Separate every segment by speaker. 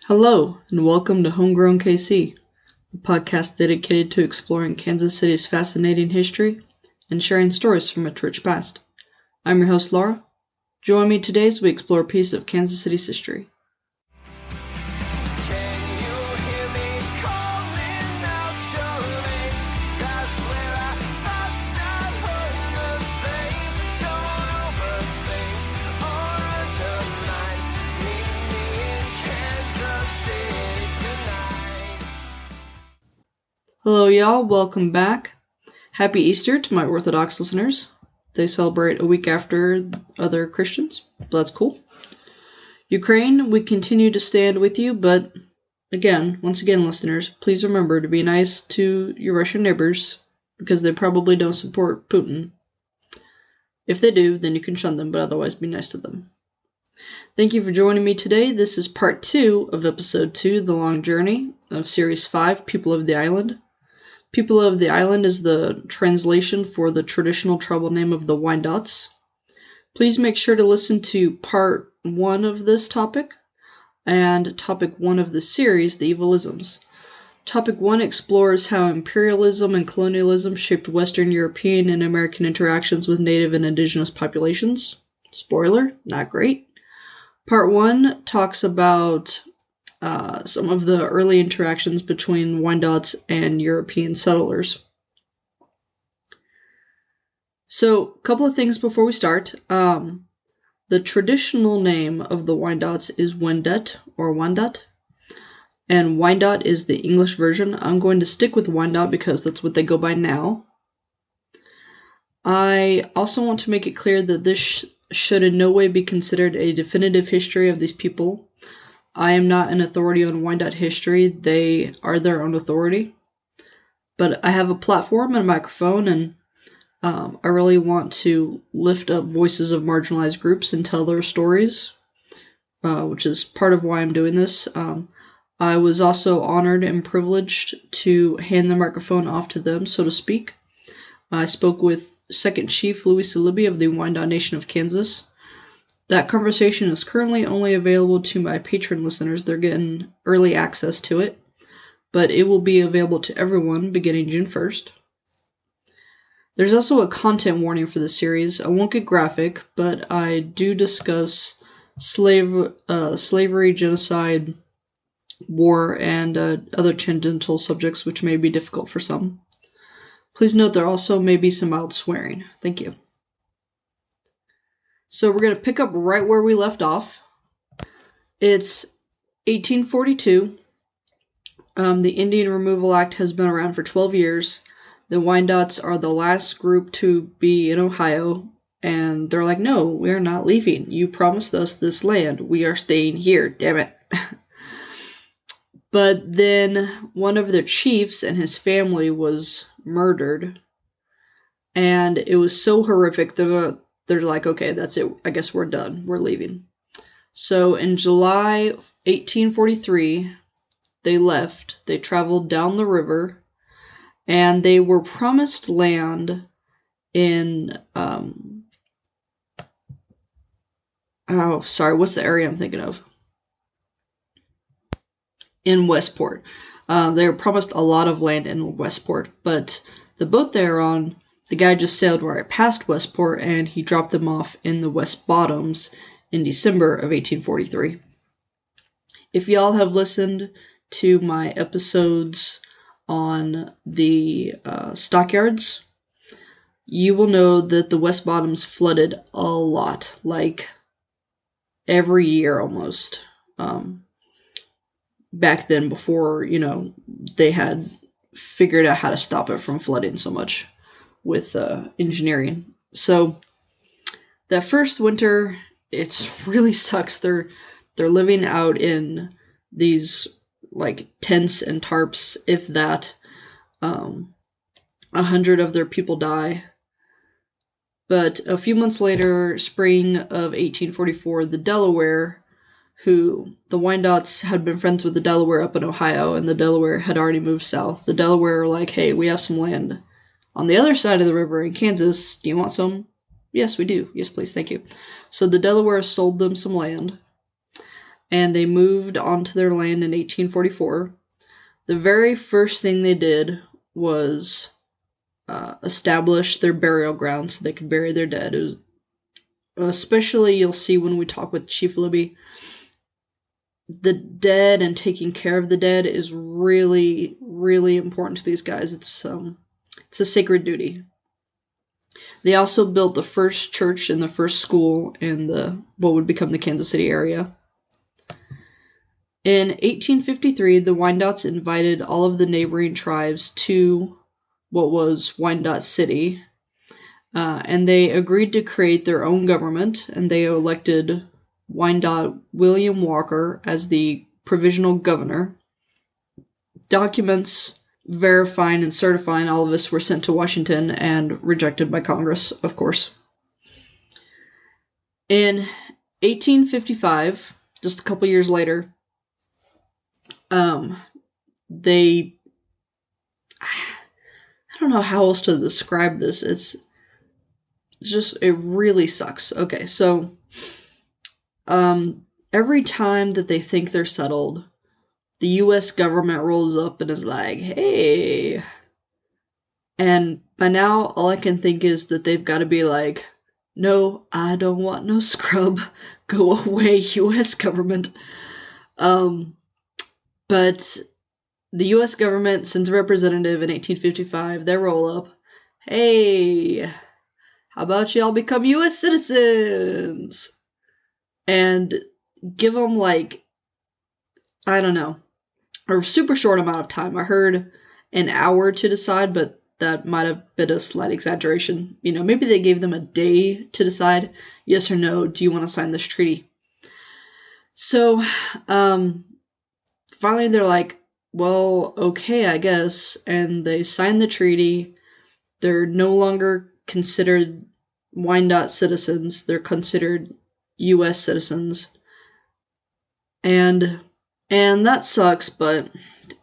Speaker 1: Hello, and welcome to Homegrown KC, a podcast dedicated to exploring Kansas City's fascinating history and sharing stories from its rich past. I'm your host, Laura. Join me today as we explore a piece of Kansas City's history. Hello, y'all. Welcome back. Happy Easter to my Orthodox listeners. They celebrate a week after other Christians. That's cool. Ukraine, we continue to stand with you, but once again, listeners, please remember to be nice to your Russian neighbors because they probably don't support Putin. If they do, then you can shun them, but otherwise be nice to them. Thank you for joining me today. This is part 2 of episode 2, The Long Journey, of series 5, People of the Island. People of the Island is the translation for the traditional tribal name of the Wyandots. Please make sure to listen to part 1 of this topic and topic 1 of the series, The Evilisms. Topic 1 explores how imperialism and colonialism shaped Western European and American interactions with native and indigenous populations. Spoiler, not great. Part 1 talks about some of the early interactions between Wyandots and European settlers. So, a couple of things before we start. The traditional name of the Wyandots is Wyandotte or Wyandotte, and Wyandotte is the English version. I'm going to stick with Wyandotte because that's what they go by now. I also want to make it clear that this should in no way be considered a definitive history of these people. I am not an authority on Wyandotte history. They are their own authority. But I have a platform and a microphone, and I really want to lift up voices of marginalized groups and tell their stories, which is part of why I'm doing this. I was also honored and privileged to hand the microphone off to them, so to speak. I spoke with Second Chief Louis Salibi of the Wyandotte Nation of Kansas. That conversation is currently only available to my patron listeners. They're getting early access to it, but it will be available to everyone beginning June 1st. There's also a content warning for this series. I won't get graphic, but I do discuss slavery, genocide, war, and other tangential subjects which may be difficult for some. Please note there also may be some mild swearing. Thank you. So we're going to pick up right where we left off. It's 1842. The Indian Removal Act has been around for 12 years. The Wyandots are the last group to be in Ohio, and they're like, no, we're not leaving. You promised us this land. We are staying here, damn it. But then one of their chiefs and his family was murdered, and it was so horrific that they're like, okay, that's it. I guess we're done. We're leaving. So in July 1843, they left. They traveled down the river, and they were promised land in, what's the area I'm thinking of? In Westport. They were promised a lot of land in Westport, but the boat they were on, the guy just sailed right past Westport, and he dropped them off in the West Bottoms in December of 1843. If y'all have listened to my episodes on the stockyards, you will know that the West Bottoms flooded a lot, like every year almost. Back then, before, they had figured out how to stop it from flooding so much with engineering. So that first winter, it really sucks. They're living out in these like tents and tarps, if that. 100 of their people die. But a few months later, spring of 1844, the Delaware, who the Wyandots had been friends with the Delaware up in Ohio, and the Delaware had already moved south. The Delaware were like, hey, we have some land on the other side of the river in Kansas. Do you want some? Yes, we do. Yes, please. Thank you. So the Delaware sold them some land. and they moved onto their land in 1844. The very first thing they did was establish their burial ground so they could bury their dead. It was, especially, you'll see when we talk with Chief Libby, the dead and taking care of the dead is really, really important to these guys. It's a sacred duty. They also built the first church and the first school in what would become the Kansas City area. In 1853, the Wyandots invited all of the neighboring tribes to what was Wyandotte City, and they agreed to create their own government, and they elected Wyandotte William Walker as the provisional governor. Documents verifying and certifying all of this were sent to Washington and rejected by Congress, of course. In 1855, just a couple years later, they... I don't know how else to describe this. It's just, it really sucks. Okay, so every time that they think they're settled, the U.S. government rolls up and is like, hey. And by now, all I can think is that they've got to be like, no, I don't want no scrub. Go away, U.S. government. But the U.S. government sends a representative in 1855. They roll up. Hey, how about y'all become U.S. citizens? And give them, like, I don't know, a super short amount of time. I heard an hour to decide, but that might have been a slight exaggeration. You know, maybe they gave them a day to decide, yes or no, do you want to sign this treaty? So, finally they're like, well, okay, I guess. And they sign the treaty. They're no longer considered Wyandotte citizens. They're considered U.S. citizens. And that sucks, but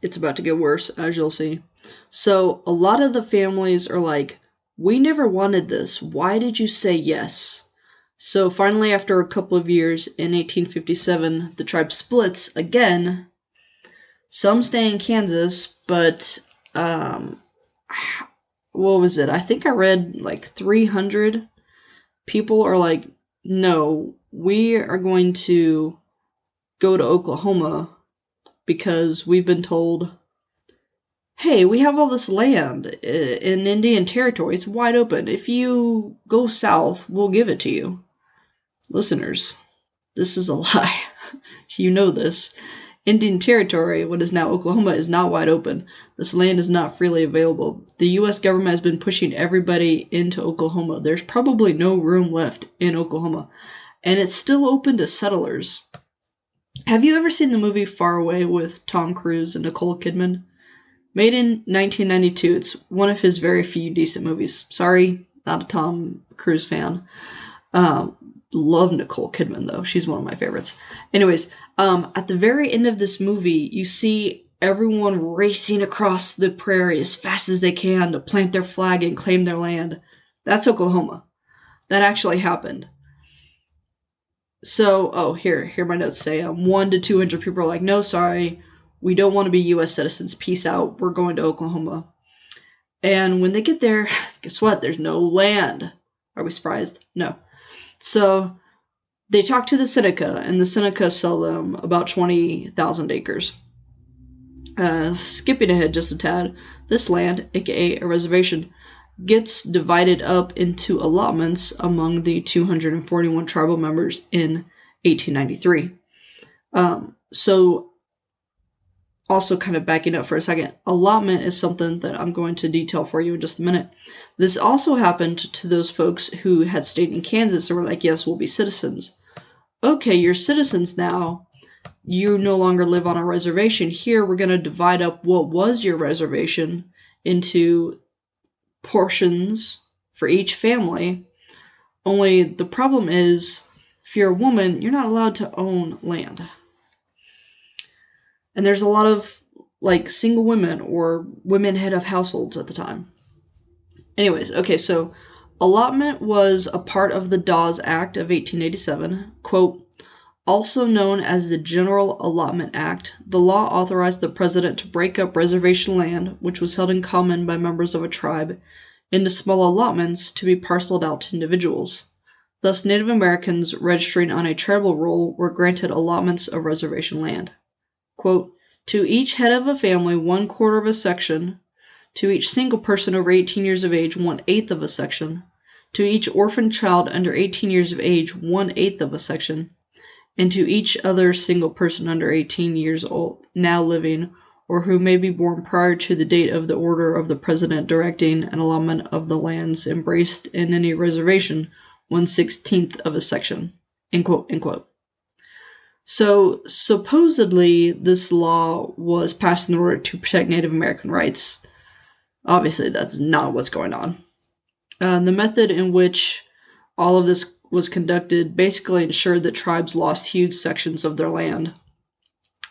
Speaker 1: it's about to get worse, as you'll see. So a lot of the families are like, we never wanted this. Why did you say yes? So finally, after a couple of years, in 1857, the tribe splits again. Some stay in Kansas, but, what was it? I think I read like 300 people are like, no, we are going to go to Oklahoma because we've been told, hey, we have all this land in Indian Territory. It's wide open. If you go south, we'll give it to you. Listeners, this is a lie. You know this. Indian Territory, what is now Oklahoma, is not wide open. This land is not freely available. The U.S. government has been pushing everybody into Oklahoma. There's probably no room left in Oklahoma. And it's still open to settlers. Have you ever seen the movie Far Away with Tom Cruise and Nicole Kidman? Made in 1992. It's one of his very few decent movies. Sorry, not a Tom Cruise fan. Love Nicole Kidman, though. She's one of my favorites. Anyways, at the very end of this movie, you see everyone racing across the prairie as fast as they can to plant their flag and claim their land. That's Oklahoma. That actually happened. So, here my notes say 1 to 200 people are like, no, sorry, we don't want to be U.S. citizens. Peace out. We're going to Oklahoma. And when they get there, guess what? There's no land. Are we surprised? No. So they talk to the Seneca, and the Seneca sell them about 20,000 acres. Skipping ahead just a tad, this land, aka a reservation, gets divided up into allotments among the 241 tribal members in 1893. So, also kind of backing up for a second, allotment is something that I'm going to detail for you in just a minute. This also happened to those folks who had stayed in Kansas and were like, yes, we'll be citizens. Okay, you're citizens now. You no longer live on a reservation. Here, we're going to divide up what was your reservation into portions for each family. Only the problem is, if you're a woman, you're not allowed to own land. And there's a lot of, like, single women or women head of households at the time. Anyways, okay, so allotment was a part of the Dawes Act of 1887. Quote, Also known as the General Allotment Act, the law authorized the president to break up reservation land, which was held in common by members of a tribe, into small allotments to be parceled out to individuals. Thus, Native Americans registering on a tribal roll were granted allotments of reservation land. Quote, to each head of a family, 1/4 of a section, to each single person over 18 years of age, 1/8 of a section, to each orphan child under 18 years of age, 1/8 of a section, and to each other single person under 18 years old, now living, or who may be born prior to the date of the order of the president directing an allotment of the lands embraced in any reservation, 1/16 of a section. End quote, end quote. So, supposedly, this law was passed in order to protect Native American rights. Obviously, that's not what's going on. The method in which all of this was conducted basically ensured that tribes lost huge sections of their land.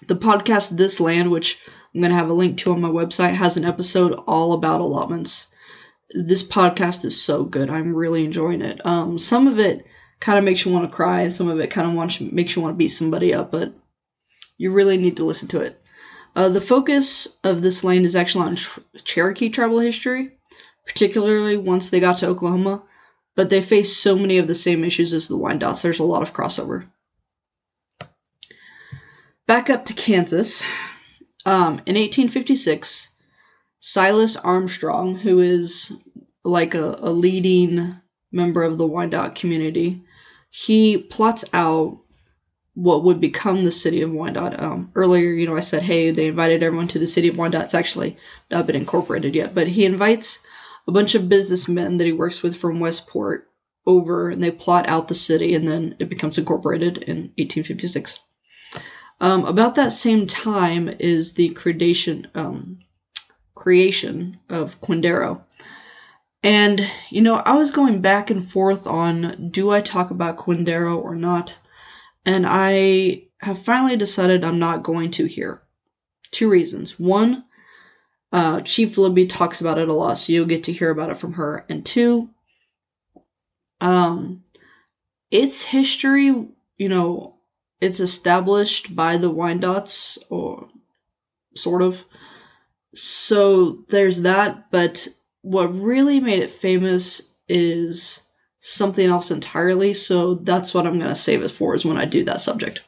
Speaker 1: The podcast This Land, which I'm going to have a link to on my website, has an episode all about allotments. This podcast is so good. I'm really enjoying it. Some of it kind of makes you want to cry, and some of it kind of makes you want to beat somebody up, but you really need to listen to it. The focus of This Land is actually on Cherokee tribal history, particularly once they got to Oklahoma, but they face so many of the same issues as the Wyandots. There's a lot of crossover. Back up to Kansas. In 1856, Silas Armstrong, who is like a leading member of the Wyandotte community, he plots out what would become the city of Wyandotte. Earlier, I said, hey, they invited everyone to the city of Wyandotte. It's actually not been incorporated yet, but he invites a bunch of businessmen that he works with from Westport over, and they plot out the city, and then it becomes incorporated in 1856. About that same time is the creation of Quindaro. And, I was going back and forth on, do I talk about Quindaro or not? And I have finally decided I'm not going to here. 2 reasons. 1, Chief Libby talks about it a lot, so you'll get to hear about it from her. And 2, its history, it's established by the Wyandots, or sort of. So there's that, but what really made it famous is something else entirely, so that's what I'm going to save it for, is when I do that subject.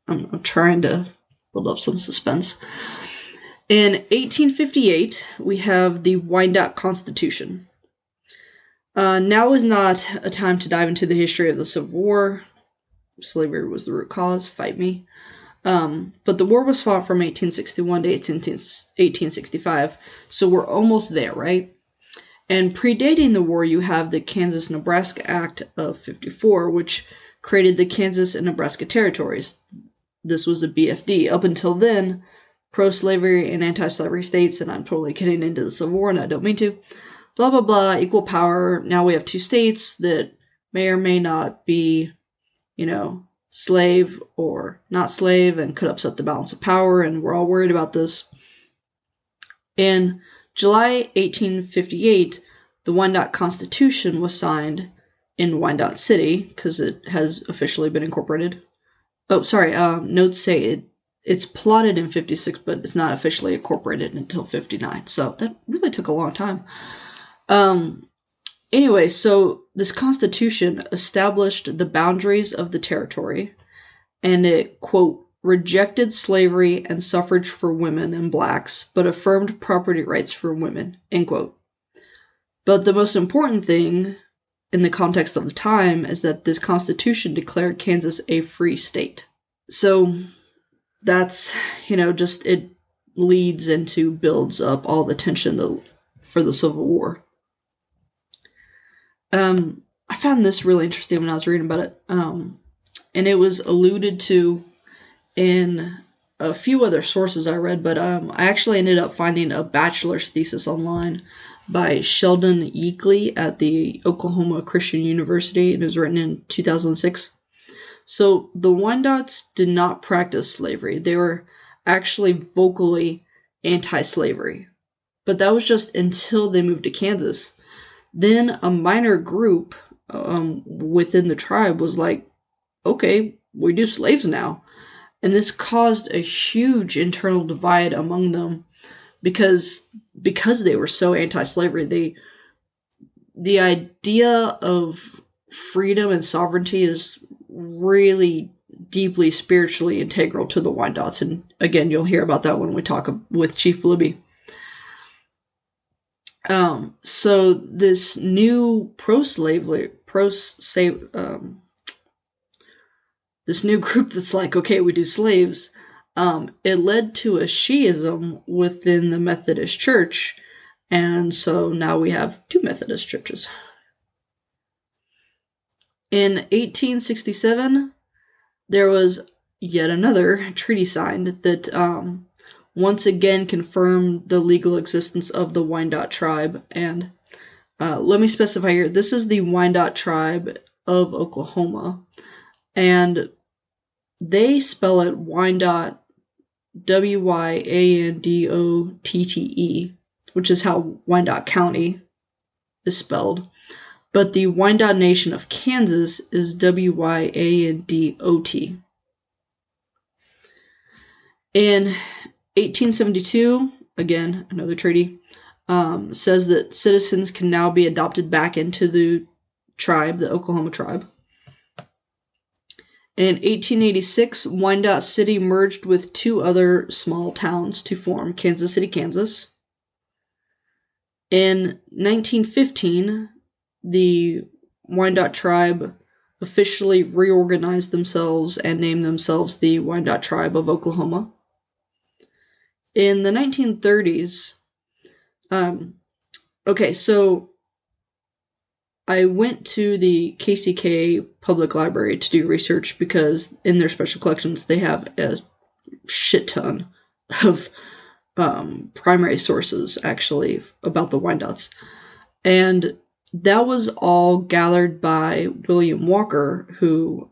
Speaker 1: I'm trying to build up some suspense. In 1858, we have the Wyandotte Constitution. Now is not a time to dive into the history of the Civil War. Slavery was the root cause, fight me. But the war was fought from 1861 to 1865, so we're almost there, right? And predating the war, you have the Kansas-Nebraska Act of 54, which created the Kansas and Nebraska territories. This was a BFD. Up until then, pro-slavery and anti-slavery states, and I'm totally getting into the Civil War, and I don't mean to, blah, blah, blah, equal power. Now we have 2 states that may or may not be, slave or not slave, and could upset the balance of power, and we're all worried about this. In July 1858, the Wyandotte Constitution was signed in Wyandotte City, because it has officially been incorporated. Oh, sorry, notes say it's plotted in 56, but it's not officially incorporated until 59, so that really took a long time. Anyway, so this Constitution established the boundaries of the territory, and it, quote, rejected slavery and suffrage for women and blacks, but affirmed property rights for women, end quote. But the most important thing in the context of the time is that this Constitution declared Kansas a free state. So that's, just it leads into, builds up all the tension for the Civil War. I found this really interesting when I was reading about it, and it was alluded to in a few other sources I read, but I actually ended up finding a bachelor's thesis online by Sheldon Yeakley at the Oklahoma Christian University, and it was written in 2006. So the Wyandots did not practice slavery. They were actually vocally anti-slavery, but that was just until they moved to Kansas. Then a minor group within the tribe was like, okay, we do slaves now. And this caused a huge internal divide among them because they were so anti-slavery. The idea of freedom and sovereignty is really deeply spiritually integral to the Wyandots. And again, you'll hear about that when we talk with Chief Libby. So this new this new group that's like, okay, we do slaves, it led to a Shi'ism within the Methodist Church, and so now we have two Methodist churches. In 1867, there was yet another treaty signed that once again confirmed the legal existence of the Wyandot tribe. And let me specify here, this is the Wyandot tribe of Oklahoma. And they spell it Wyandotte, Wyandotte, which is how Wyandotte County is spelled. But the Wyandotte Nation of Kansas is Wyandot. In 1872, again, another treaty, says that citizens can now be adopted back into the tribe, the Oklahoma tribe. In 1886, Wyandotte City merged with two other small towns to form Kansas City, Kansas. In 1915, the Wyandotte tribe officially reorganized themselves and named themselves the Wyandotte Tribe of Oklahoma. In the 1930s, so I went to the KCK Public Library to do research because in their special collections they have a shit ton of primary sources, actually, about the Wyandots. And that was all gathered by William Walker, who,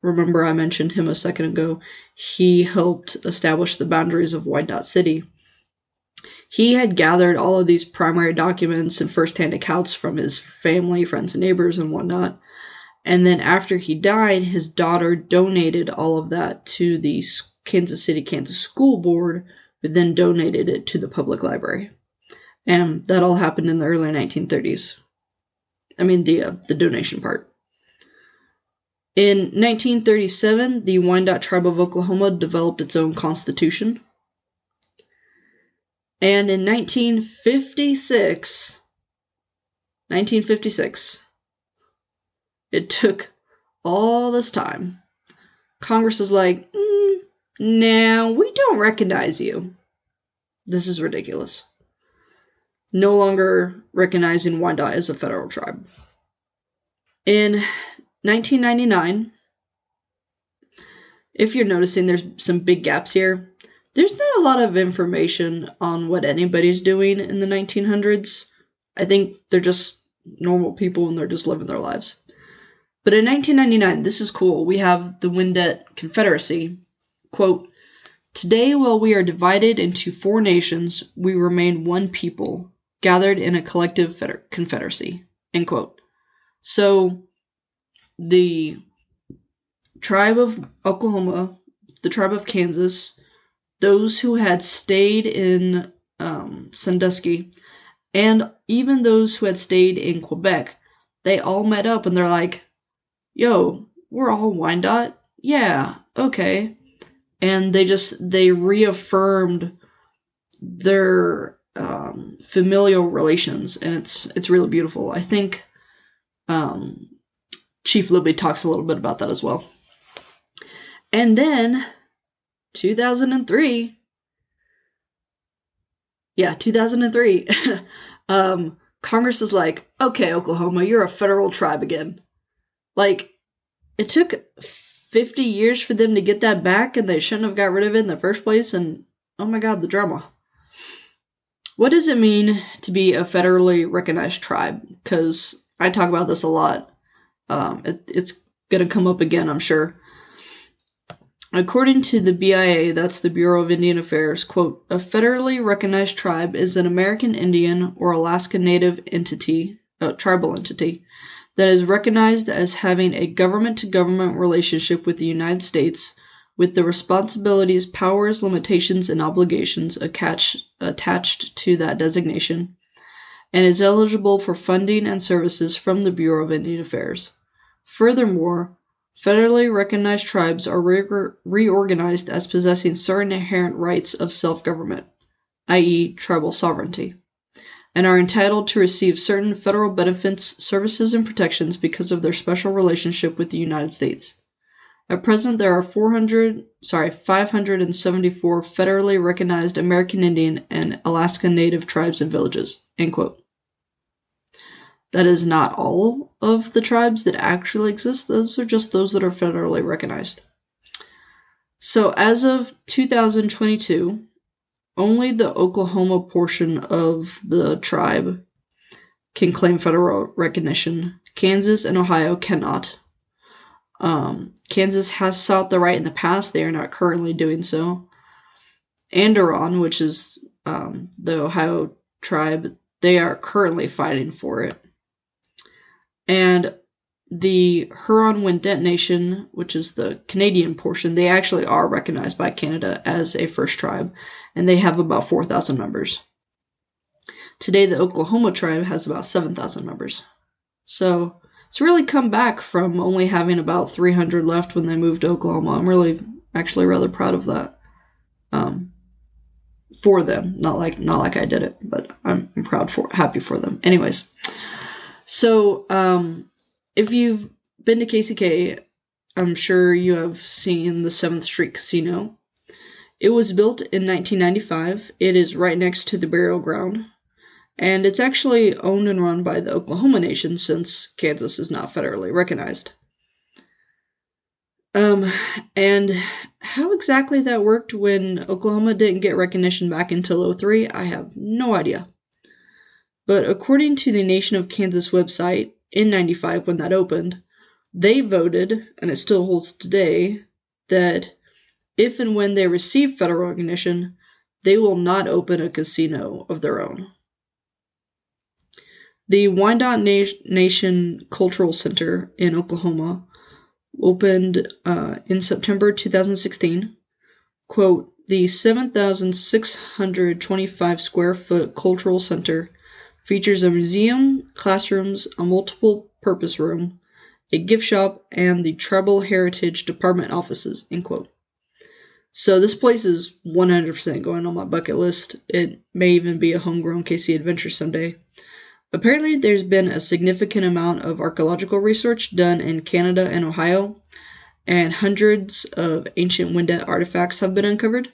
Speaker 1: remember I mentioned him a second ago, he helped establish the boundaries of Wyandotte City. He had gathered all of these primary documents and first-hand accounts from his family, friends, and neighbors and whatnot. And then after he died, his daughter donated all of that to the Kansas City, Kansas School Board, who then donated it to the public library. And that all happened in the early 1930s. I mean, the donation part. In 1937, the Wyandotte Tribe of Oklahoma developed its own constitution. And in 1956, it took all this time. Congress is like, no, we don't recognize you. This is ridiculous. No longer recognizing Wyandotte as a federal tribe. In 1999, if you're noticing there's some big gaps here, there's not a lot of information on what anybody's doing in the 1900s. I think they're just normal people and they're just living their lives. But in 1999, this is cool. We have the Wyandotte Confederacy. Quote, "Today, while we are divided into 4 nations, we remain one people, gathered in a collective confederacy." End quote. So, the tribe of Oklahoma, the tribe of Kansas, those who had stayed in Sandusky, and even those who had stayed in Quebec, they all met up and they're like, yo, we're all Wyandotte? Yeah, okay. And they reaffirmed their familial relations, and it's really beautiful. I think Chief Libby talks a little bit about that as well. And then 2003. Congress is like, okay, Oklahoma, you're a federal tribe again. Like, it took 50 years for them to get that back, and they shouldn't have got rid of it in the first place, and oh my god, the drama. What does it mean to be a federally recognized tribe? Because I talk about this a lot. It's going to come up again, I'm sure. According to the BIA, that's the Bureau of Indian Affairs, quote, "A federally recognized tribe is an American Indian or Alaska Native entity, tribal entity, that is recognized as having a government-to-government relationship with the United States, with the responsibilities, powers, limitations, and obligations attached to that designation, and is eligible for funding and services from the Bureau of Indian Affairs. Furthermore, federally recognized tribes are reorganized as possessing certain inherent rights of self-government, i.e., tribal sovereignty, and are entitled to receive certain federal benefits, services, and protections because of their special relationship with the United States. At present, there are 574 federally recognized American Indian and Alaska Native tribes and villages. End quote. That is not all of the tribes that actually exist. Those are just those that are federally recognized. So as of 2022, only the Oklahoma portion of the tribe can claim federal recognition. Kansas and Ohio cannot. Kansas has sought the right in the past. They are not currently doing so. Andiron, which is the Ohio tribe, they are currently fighting for it. And the Huron-Wendat Nation, which is the Canadian portion, they actually are recognized by Canada as a first tribe, and they have about 4,000 members. Today, the Oklahoma tribe has about 7,000 members. So it's really come back from only having about 300 left when they moved to Oklahoma. I'm really actually rather proud of that. For them, not like I did it, but I'm happy for them. Anyways, so if you've been to KCK, I'm sure you have seen the 7th Street Casino. It was built in 1995. It is right next to the burial ground, and it's actually owned and run by the Oklahoma Nation since Kansas is not federally recognized. And how exactly that worked when Oklahoma didn't get recognition back until 2003, I have no idea. But according to the Nation of Kansas website, in 95 when that opened, they voted, and it still holds today, that if and when they receive federal recognition, they will not open a casino of their own. The Wyandots Nation Cultural Center in Oklahoma opened in September 2016. Quote, the 7,625 square foot cultural center features a museum, classrooms, a multiple purpose room, a gift shop, and the Tribal Heritage Department offices, end quote. So this place is 100% going on my bucket list. It may even be a homegrown KC adventure someday. Apparently, there's been a significant amount of archaeological research done in Canada and Ohio, and hundreds of ancient Wendat artifacts have been uncovered.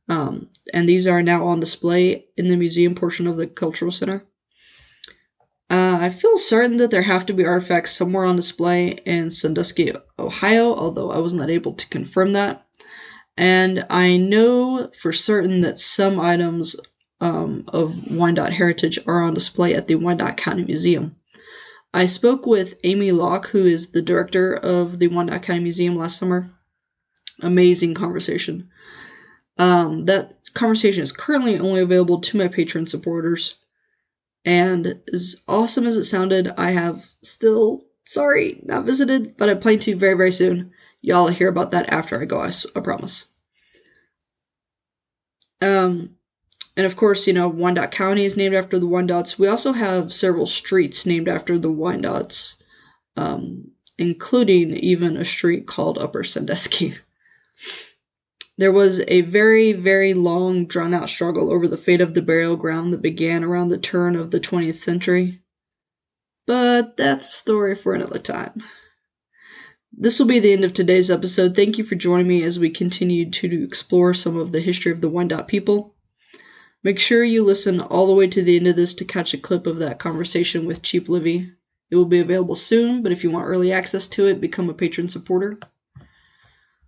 Speaker 1: And these are now on display in the museum portion of the cultural center. I feel certain that there have to be artifacts somewhere on display in Sandusky, Ohio, although I was not able to confirm that. And I know for certain that some items of Wyandotte heritage are on display at the Wyandotte County Museum. I spoke with Amy Locke, who is the director of the Wyandotte County Museum last summer. Amazing conversation. That conversation is currently only available to my Patreon supporters. And as awesome as it sounded, I have still, not visited, but I plan to very, very soon. Y'all will hear about that after I go, I promise. And of course, Wyandotte County is named after the Wyandots. We also have several streets named after the Wyandots, including even a street called Upper Sandusky. There was a very, very long, drawn-out struggle over the fate of the burial ground that began around the turn of the 20th century. But that's a story for another time. This will be the end of today's episode. Thank you for joining me as we continue to explore some of the history of the Wyandotte people. Make sure you listen all the way to the end of this to catch a clip of that conversation with Chief Livy. It will be available soon, but if you want early access to it, become a patron supporter.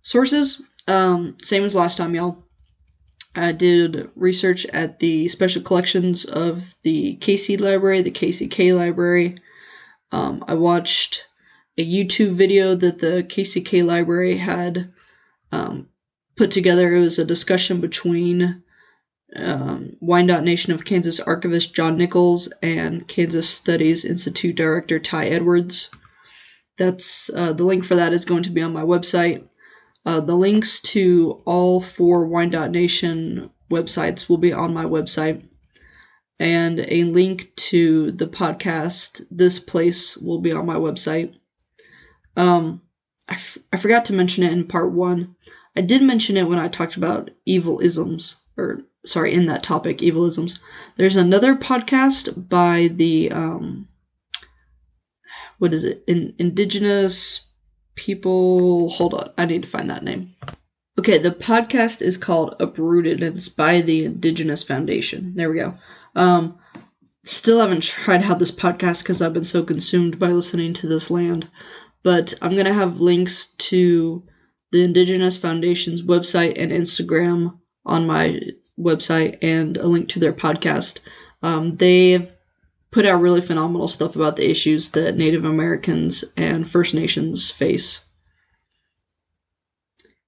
Speaker 1: Sources, same as last time, y'all. I did research at the special collections of the KC Library, the KCK Library. I watched a YouTube video that the KCK Library had put together. It was a discussion between Wyandots Nation of Kansas archivist John Nichols, and Kansas Studies Institute Director Ty Edwards. That's the link for that is going to be on my website. The links to all 4 Wyandots Nation websites will be on my website. And a link to the podcast, This Place, will be on my website. I forgot to mention it in part 1. I did mention it when I talked about evilisms, in that topic, evilisms. There's another podcast by the, Indigenous people, hold on, I need to find that name. Okay, the podcast is called Uprooted, and it's by the Indigenous Foundation. There we go. Still haven't tried out this podcast because I've been so consumed by listening to this land. But I'm going to have links to the Indigenous Foundation's website and Instagram on my website, and a link to their podcast. They've put out really phenomenal stuff about the issues that Native Americans and First Nations face.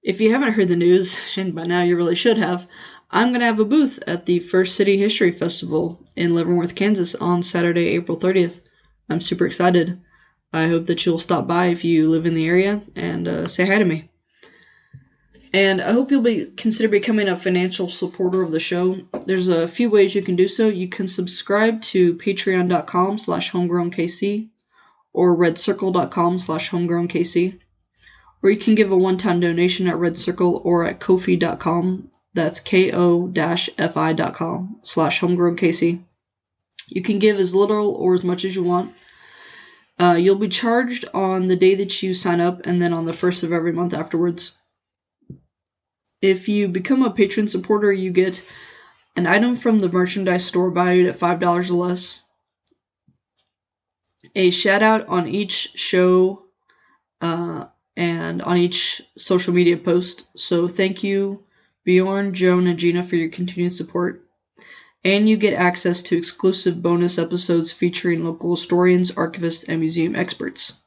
Speaker 1: If you haven't heard the news, and by now you really should have, I'm going to have a booth at the First City History Festival in Leavenworth, Kansas on Saturday, April 30th. I'm super excited. I hope that you'll stop by if you live in the area and say hi to me. And I hope you'll consider becoming a financial supporter of the show. There's a few ways you can do so. You can subscribe to patreon.com/homegrownkc or redcircle.com/homegrownkc. Or you can give a one-time donation at Red Circle or at Ko-fi.com. That's ko-fi.com/homegrownkc. You can give as little or as much as you want. You'll be charged on the day that you sign up, and then on the 1st of every month afterwards. If you become a patron supporter, you get an item from the merchandise store valued at $5 or less, a shout out on each show, and on each social media post. So thank you, Bjorn, Joan, and Gina, for your continued support. And you get access to exclusive bonus episodes featuring local historians, archivists, and museum experts.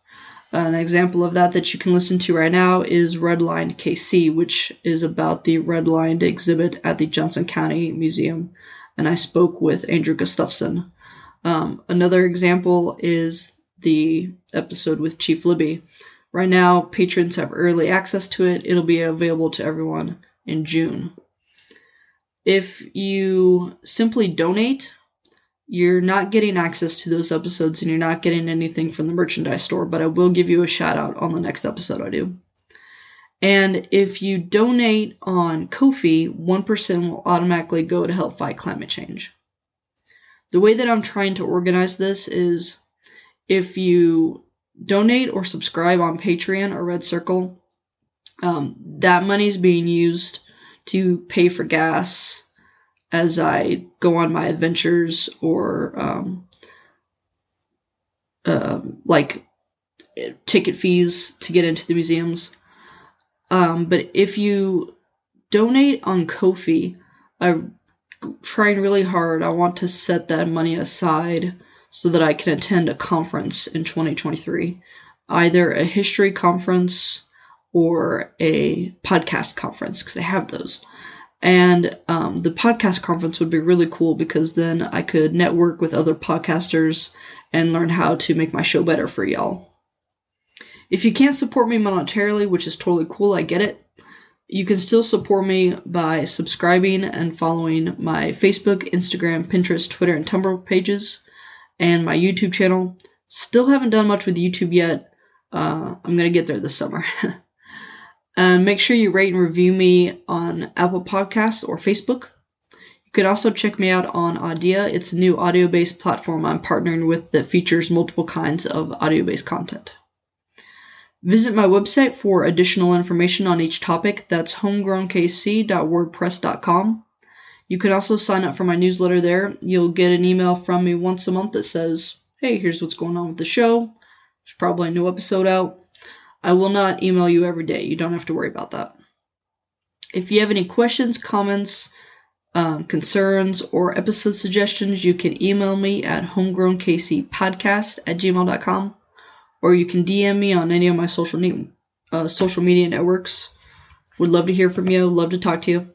Speaker 1: An example of that you can listen to right now is Redlined KC, which is about the Redlined exhibit at the Johnson County Museum, and I spoke with Andrew Gustafson. Another example is the episode with Chief Libby. Right now, patrons have early access to it. It'll be available to everyone in June. If you simply donate, you're not getting access to those episodes and you're not getting anything from the merchandise store, but I will give you a shout out on the next episode I do. And if you donate on Ko-fi, 1% will automatically go to help fight climate change. The way that I'm trying to organize this is if you donate or subscribe on Patreon or Red Circle, that money's being used to pay for gas as I go on my adventures, or like ticket fees to get into the museums. But if you donate on Ko-fi, I'm trying really hard. I want to set that money aside so that I can attend a conference in 2023, either a history conference or a podcast conference, because they have those. And the podcast conference would be really cool because then I could network with other podcasters and learn how to make my show better for y'all. If you can't support me monetarily, which is totally cool, I get it, you can still support me by subscribing and following my Facebook, Instagram, Pinterest, Twitter, and Tumblr pages, and my YouTube channel. Still haven't done much with YouTube yet. I'm going to get there this summer. And make sure you rate and review me on Apple Podcasts or Facebook. You can also check me out on Audia. It's a new audio-based platform I'm partnering with that features multiple kinds of audio-based content. Visit my website for additional information on each topic. That's homegrownkc.wordpress.com. You can also sign up for my newsletter there. You'll get an email from me once a month that says, hey, here's what's going on with the show. There's probably a new episode out. I will not email you every day. You don't have to worry about that. If you have any questions, comments, concerns, or episode suggestions, you can email me at homegrownkcpodcast@gmail.com, or you can DM me on any of my social media networks. Would love to hear from you. Love to talk to you.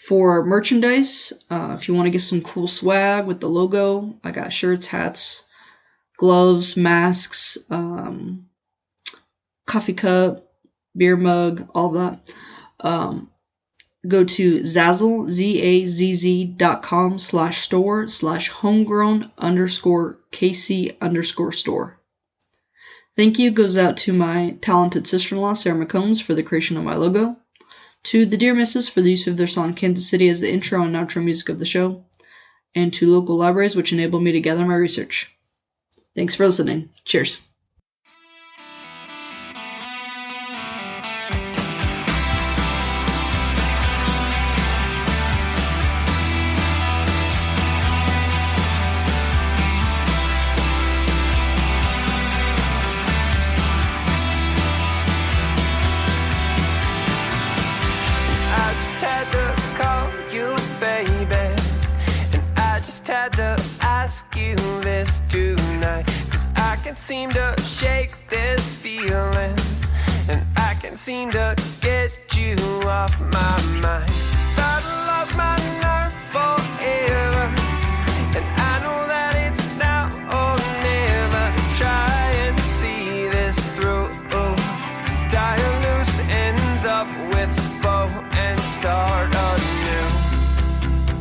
Speaker 1: For merchandise, if you want to get some cool swag with the logo, I got shirts, hats, gloves, masks, coffee cup, beer mug, all that. Go to Zazzle, ZAZZ.com/store/homegrown_KC_store. Thank you goes out to my talented sister-in-law, Sarah McCombs, for the creation of my logo, to the Dear Misses for the use of their song Kansas City as the intro and outro music of the show, and to local libraries which enable me to gather my research. Thanks for listening. Cheers.
Speaker 2: Seem to shake this feeling, and I can't seem to get you off my mind. Thought I lost my nerve forever, and I know that it's now or never. Try and see this through. Tie loose ends up with a bow and start anew.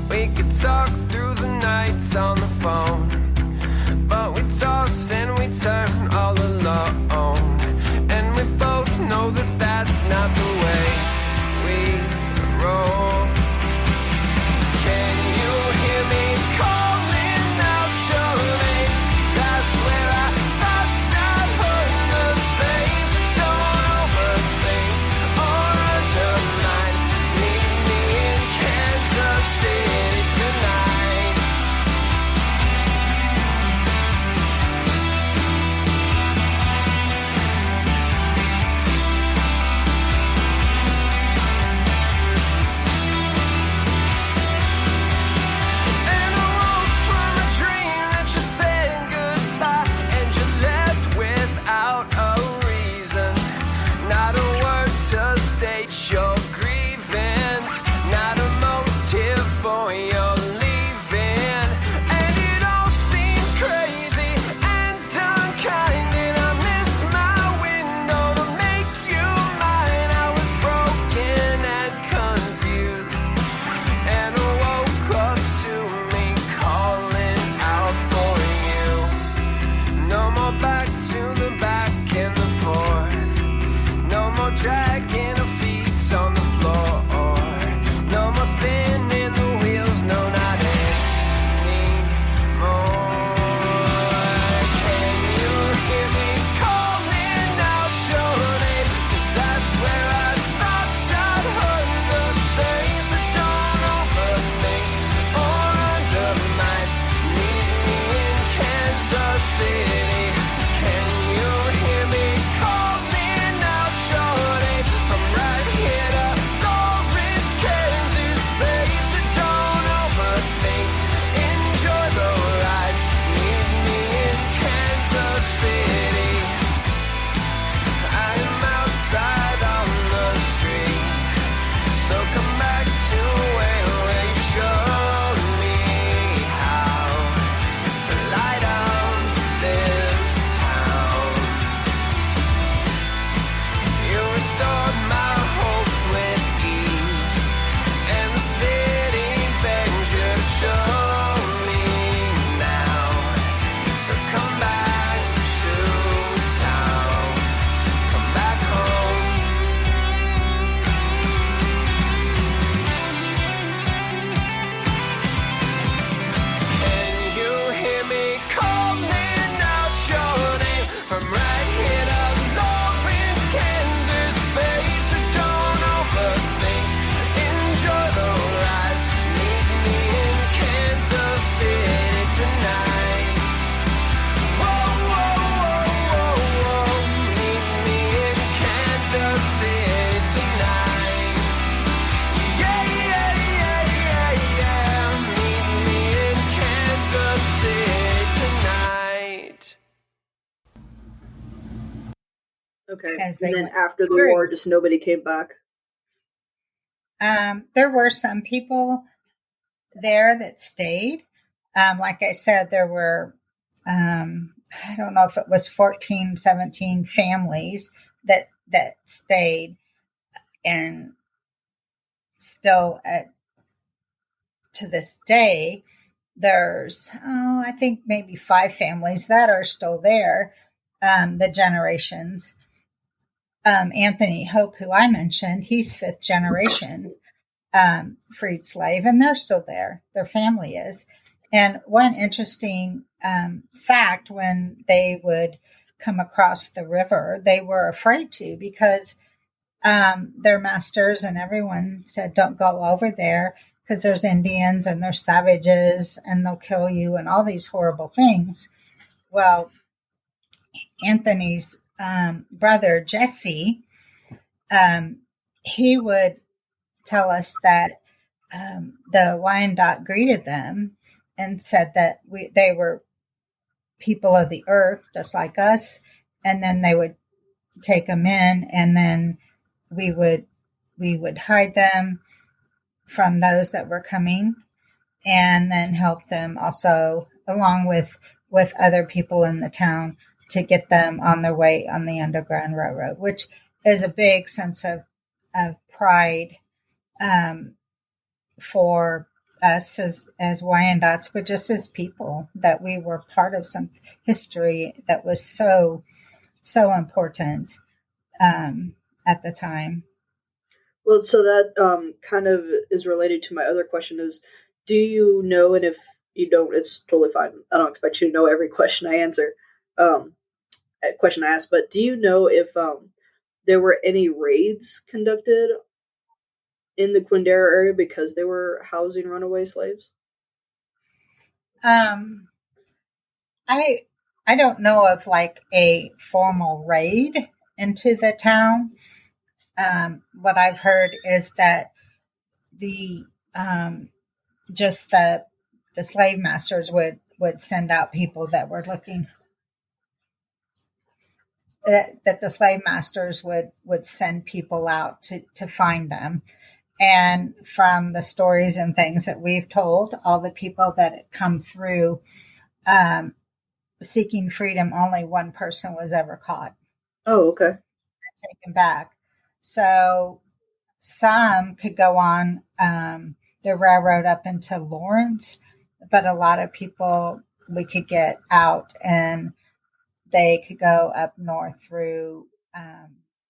Speaker 2: We could talk through the nights on the phone, but we toss and we turn all alone, and we both know that that's not the way we roll. Can you hear me calling out your name? 'Cause I swear I thought I'd heard the same. So don't overthink or undermine. Meet me in Kansas City tonight. Your grievance, not a motive for your leaving, and it all seems crazy and unkind, and I miss my window to make you mine. I was broken and confused, and I woke up to me calling out for you. No more back to the back and the forth, no more dragging on the floor, no more spinning the wheels, no, not anymore. Can you hear me calling out your name? 'Cause I swear I thought I'd heard the same. So don't overthink or undermine. Meet me in Kansas City. Can you hear me calling out your name? From right here to Lawrence, Kansas, babe. So don't overthink. Enjoy the ride. Meet me in Kansas City. I am outside on the street, so come back to where you showed me how to light up this town. You restored my hopes with ease, and the city begs you to show me now. So come back to town, come back home. Can you hear me calling out your name? From right here to Lawrence, Kansas, babe. So don't overthink. Enjoy the ride. Meet me in Kansas City tonight. Whoa, whoa, whoa, whoa, whoa. Meet me in Kansas City tonight. Yeah, yeah, yeah, yeah, yeah. Meet me in Kansas City tonight.
Speaker 1: Okay.
Speaker 3: As
Speaker 1: And
Speaker 3: they
Speaker 1: then
Speaker 3: went
Speaker 1: after the
Speaker 3: through.
Speaker 1: war, just nobody came back.
Speaker 3: There were some people there that stayed. Like I said, there were, I don't know if it was 14, 17 families that stayed, and still to this day, there's, I think maybe 5 families that are still there, the generations. Anthony Hope, who I mentioned, he's 5th generation freed slave, and they're still there. Their family is. And one interesting fact, when they would come across the river, they were afraid to, because their masters and everyone said, don't go over there because there's Indians and there's savages and they'll kill you and all these horrible things. Well, Anthony's brother, Jesse, he would tell us that the Wyandotte greeted them and said that they were people of the earth, just like us, and then they would take them in, and then we would hide them from those that were coming, and then help them also, along with other people in the town, to get them on their way on the Underground Railroad, which is a big sense of pride for us as Wyandots, but just as people, that we were part of some history that was so important at the time.
Speaker 1: Well, so that kind of is related to my other question: is, do you know, and if you don't, it's totally fine. I don't expect you to know every question I answer, question I ask, but do you know if there were any raids conducted in the Quindara area because they were housing runaway slaves?
Speaker 3: I don't know of like a formal raid into the town. What I've heard is that the just the slave masters would send out people that were looking, that the slave masters would send people out to find them. And from the stories and things that we've told, all the people that had come through seeking freedom, only one person was ever caught.
Speaker 1: Oh, okay.
Speaker 3: Taken back. So some could go on the railroad up into Lawrence, but a lot of people, we could get out and they could go up north through